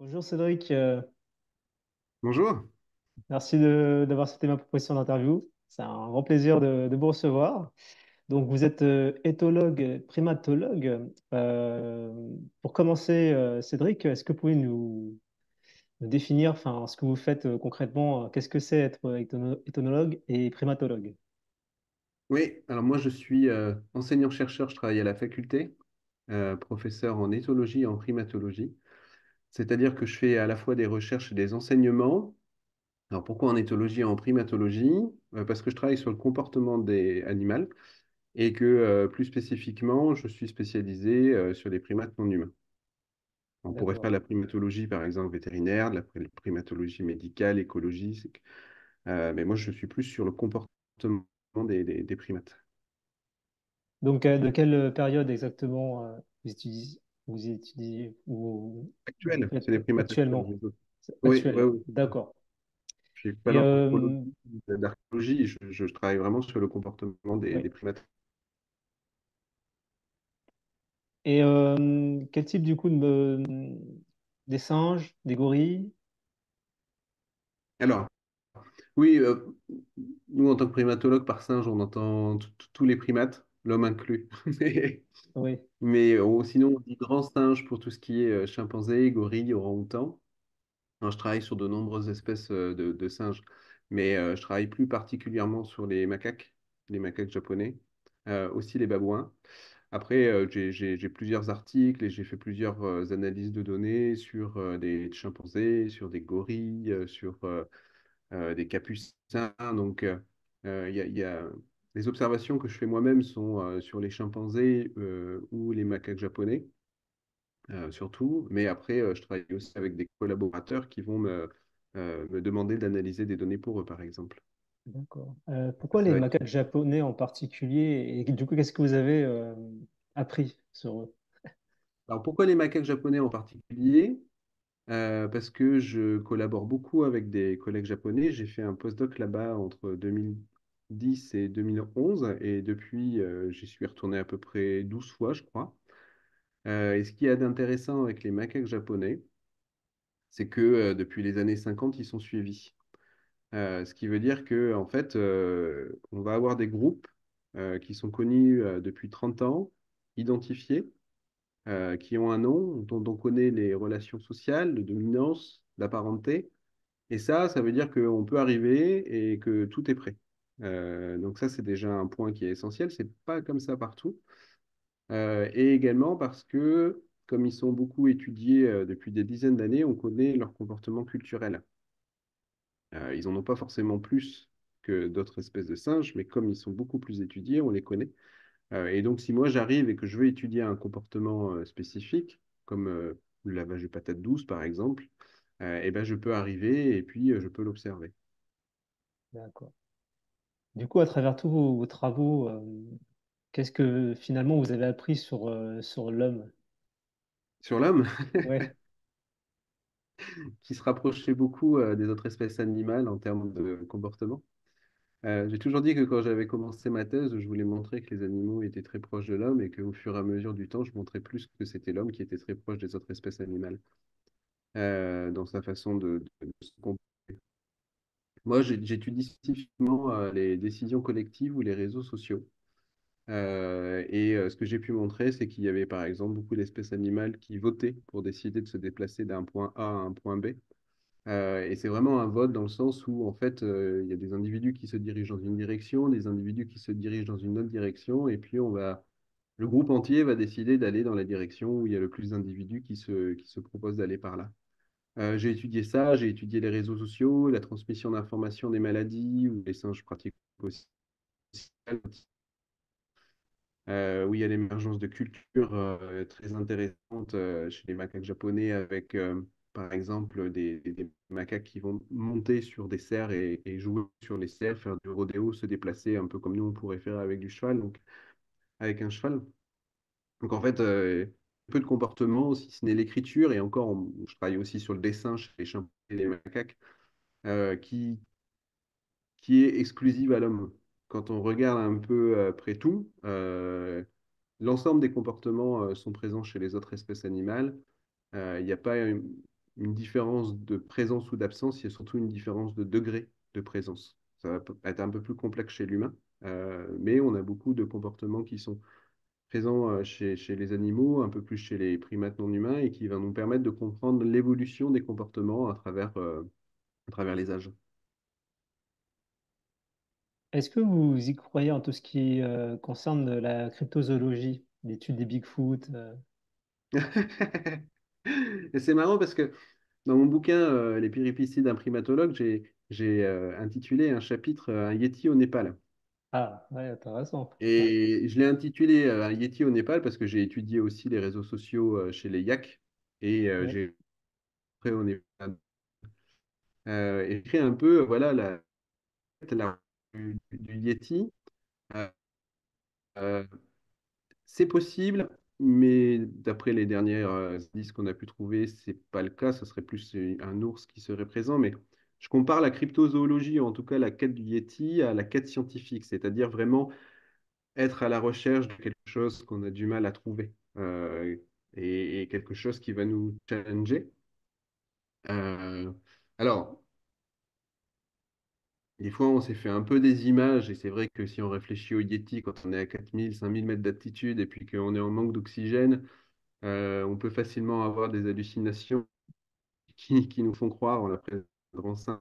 Bonjour Cédric, Bonjour. merci d'avoir accepté ma proposition d'interview. C'est un grand plaisir de vous recevoir. Donc vous êtes éthologue, primatologue. Pour commencer, Cédric, est-ce que vous pouvez nous définir enfin, ce que vous faites concrètement? Qu'est-ce que c'est être éthologue et primatologue? Oui, alors moi je suis enseignant-chercheur, je travaille à la faculté, professeur en éthologie et en primatologie. C'est-à-dire que je fais à la fois des recherches et des enseignements. Alors pourquoi en éthologie et en primatologie? Parce que je travaille sur le comportement des animaux et que plus spécifiquement, je suis spécialisé sur les primates non humains. On pourrait faire D'accord. de la primatologie, par exemple, vétérinaire, de la primatologie médicale, écologique, mais moi je suis plus sur le comportement des primates. Donc de quelle période exactement vous Actuel, c'est faites les primates actuels. actuellement? C'est Oui, oui, actuel, oui. d'accord. Je ne suis pas Et, d'anthropologie, d'archéologie, je travaille vraiment sur le comportement des oui. primates. Et quel type du coup des singes, des gorilles? Alors, oui, nous en tant que primatologue, par singe, on entend tous les primates, l'homme inclus. Mais, Oui, sinon, on dit grand singe pour tout ce qui est chimpanzé, gorille, orang-outan. Alors, je travaille sur de nombreuses espèces de singes, mais je travaille plus particulièrement sur les macaques japonais, aussi les babouins. Après, j'ai plusieurs articles et j'ai fait plusieurs analyses de données sur des chimpanzés, sur des gorilles, sur des capucins. Donc, il y a... les observations que je fais moi-même sont sur les chimpanzés ou les macaques japonais, surtout. Mais après, je travaille aussi avec des collaborateurs qui vont me demander d'analyser des données pour eux, par exemple. d'accord. Pourquoi Ça les va être... macaques japonais en particulier? Et du coup, qu'est-ce que vous avez appris sur eux? Alors, pourquoi les macaques japonais en particulier? Parce que je collabore beaucoup avec des collègues japonais. J'ai fait un postdoc là-bas entre 2010 et 2011 et depuis, j'y suis retourné à peu près 12 fois, je crois. Et ce qu'il y a d'intéressant avec les macaques japonais, c'est que depuis les années 50, ils sont suivis. Ce qui veut dire que en fait, on va avoir des groupes qui sont connus depuis 30 ans, identifiés, qui ont un nom, dont on connaît les relations sociales, de dominance, la parenté. Et ça veut dire qu'on peut arriver et que tout est prêt. Donc ça, c'est déjà un point qui est essentiel. C'est pas comme ça partout. Et également parce que, comme ils sont beaucoup étudiés depuis des dizaines d'années, on connaît leur comportement culturel. Ils n'en ont pas forcément plus que d'autres espèces de singes, mais comme ils sont beaucoup plus étudiés, on les connaît. Et donc, si moi j'arrive et que je veux étudier un comportement spécifique, comme le lavage de patates douces par exemple, eh ben, je peux arriver et puis je peux l'observer. D'accord. Du coup, à travers tous vos travaux, qu'est-ce que finalement vous avez appris sur l'homme? Sur l'homme, Ouais, qui se rapprochait beaucoup des autres espèces animales en termes de comportement. J'ai toujours dit que quand j'avais commencé ma thèse, je voulais montrer que les animaux étaient très proches de l'homme et qu'au fur et à mesure du temps, je montrais plus que c'était l'homme qui était très proche des autres espèces animales dans sa façon de se comporter. Moi, j'étudie spécifiquement les décisions collectives ou les réseaux sociaux. Ce que j'ai pu montrer, c'est qu'il y avait par exemple beaucoup d'espèces animales qui votaient pour décider de se déplacer d'un point A à un point B. Et c'est vraiment un vote dans le sens où, en fait, il y a des individus qui se dirigent dans une direction, des individus qui se dirigent dans une autre direction, et puis le groupe entier va décider d'aller dans la direction où il y a le plus d'individus qui se proposent d'aller par là. J'ai étudié ça, j'ai étudié les réseaux sociaux, la transmission d'informations des maladies, où les singes pratiquent aussi, où il y a l'émergence de cultures très intéressantes chez les macaques japonais avec, par exemple, des macaques qui vont monter sur des cerfs et jouer sur les cerfs, faire du rodéo, se déplacer un peu comme nous on pourrait faire avec du cheval, donc avec un cheval. Donc en fait, peu de comportement, si ce n'est l'écriture, et encore, je travaille aussi sur le dessin chez les chimpanzés et les macaques, euh, qui, qui est exclusive à l'homme. Quand on regarde un peu près tout, l'ensemble des comportements sont présents chez les autres espèces animales. Il n'y a pas une différence de présence ou d'absence, il y a surtout une différence de degré de présence. Ça va être un peu plus complexe chez l'humain, mais on a beaucoup de comportements qui sont présents chez les animaux, un peu plus chez les primates non humains, et qui va nous permettre de comprendre l'évolution des comportements à travers les âges. Est-ce que vous y croyez en tout ce qui concerne la cryptozoologie, l'étude des Bigfoot? Et c'est marrant parce que dans mon bouquin Les péripéties d'un primatologue, j'ai intitulé un chapitre Un Yéti au Népal. Ah, ouais, intéressant. Ouais, Et je l'ai intitulé Un Yéti au Népal parce que j'ai étudié aussi les réseaux sociaux chez les yaks et ouais. j'ai après au Népal écrit un peu voilà la du Yéti. Euh, euh, c'est possible, mais d'après les dernières indices qu'on a pu trouver, c'est pas le cas. Ce serait plus un ours qui serait présent. Mais je compare la cryptozoologie, ou en tout cas la quête du Yéti, à la quête scientifique, c'est-à-dire vraiment être à la recherche de quelque chose qu'on a du mal à trouver et quelque chose qui va nous challenger. Euh, alors, des fois, on s'est fait un peu des images, et c'est vrai que si on réfléchit au Yéti, quand on est à 4000, 5000 mètres d'altitude et puis qu'on est en manque d'oxygène, on peut facilement avoir des hallucinations qui nous font croire en la présence d'un grand singe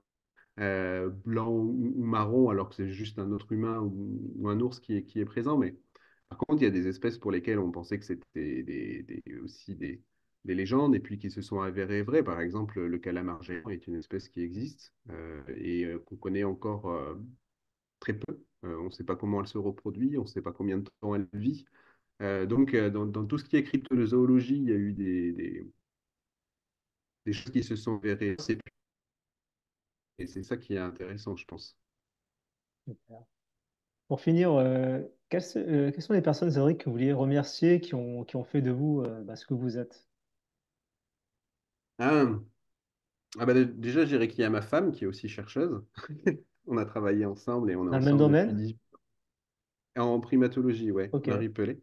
blanc ou marron, alors que c'est juste un autre humain ou un ours qui est présent. Mais par contre, il y a des espèces pour lesquelles on pensait que c'était aussi des légendes et puis qui se sont avérées vraies. Par exemple, le calamar géant est une espèce qui existe et qu'on connaît encore très peu. On ne sait pas comment elle se reproduit, on ne sait pas combien de temps elle vit. Donc, dans tout ce qui est cryptozoologie, il y a eu des choses qui se sont avérées. Et c'est ça qui est intéressant, je pense. Super. Pour finir, quelles sont les personnes, Cédric, que vous vouliez remercier, qui ont fait de vous ce que vous êtes? Ah, déjà, je dirais qu'il y a ma femme qui est aussi chercheuse. On a travaillé ensemble et on est Dans le même ensemble depuis domaine? 18 ans. En primatologie, ouais, Ok. Marie Pellet.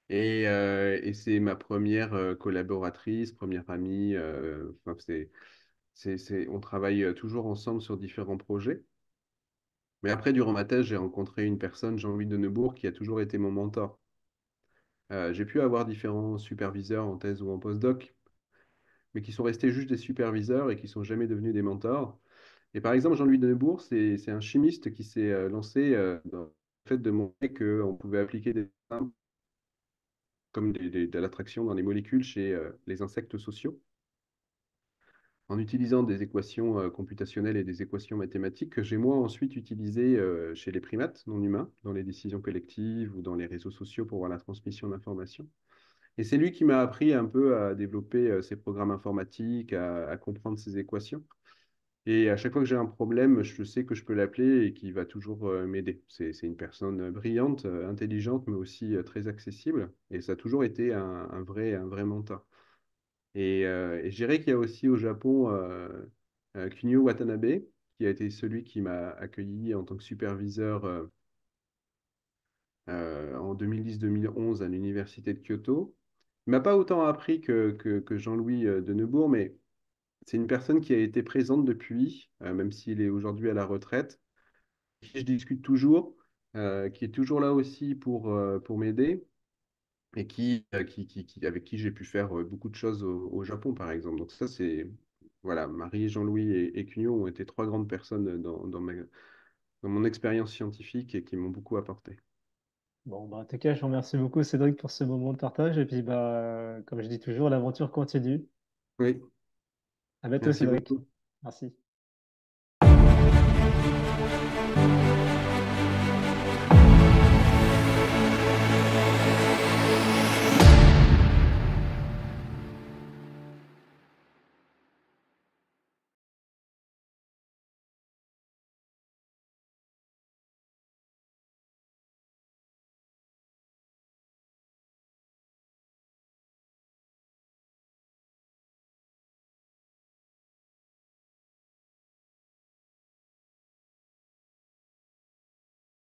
Et c'est ma première collaboratrice, première amie. Enfin, on travaille toujours ensemble sur différents projets. Mais après, durant ma thèse, j'ai rencontré une personne, Jean-Louis de Neubourg, qui a toujours été mon mentor. J'ai pu avoir différents superviseurs en thèse ou en postdoc, mais qui sont restés juste des superviseurs et qui sont jamais devenus des mentors. Et par exemple, Jean-Louis de Neubourg, c'est un chimiste qui s'est lancé dans le fait de montrer qu'on pouvait appliquer des comme de l'attraction dans les molécules chez les insectes sociaux, en utilisant des équations computationnelles et des équations mathématiques que j'ai moi ensuite utilisées chez les primates non humains, dans les décisions collectives ou dans les réseaux sociaux pour voir la transmission d'informations. Et c'est lui qui m'a appris un peu à développer ces programmes informatiques, à comprendre ces équations. Et à chaque fois que j'ai un problème, je sais que je peux l'appeler et qu'il va toujours m'aider. C'est une personne brillante, intelligente, mais aussi très accessible. Et ça a toujours été un vrai mentor. Et je dirais qu'il y a aussi au Japon Kunio Watanabe, qui a été celui qui m'a accueilli en tant que superviseur en 2010-2011 à l'université de Kyoto. Il m'a pas autant appris que Jean-Louis de Neubourg, mais c'est une personne qui a été présente depuis, même s'il est aujourd'hui à la retraite, avec qui je discute toujours, qui est toujours là aussi pour m'aider et avec qui j'ai pu faire beaucoup de choses au Japon, par exemple. Donc ça, c'est... Voilà, Marie, Jean-Louis et Cugno ont été trois grandes personnes dans mon expérience scientifique et qui m'ont beaucoup apporté. Bon, en tout cas, je vous remercie beaucoup, Cédric, pour ce moment de partage. Et puis, comme je dis toujours, l'aventure continue. Oui, À bientôt, merci Cédric. beaucoup. Merci.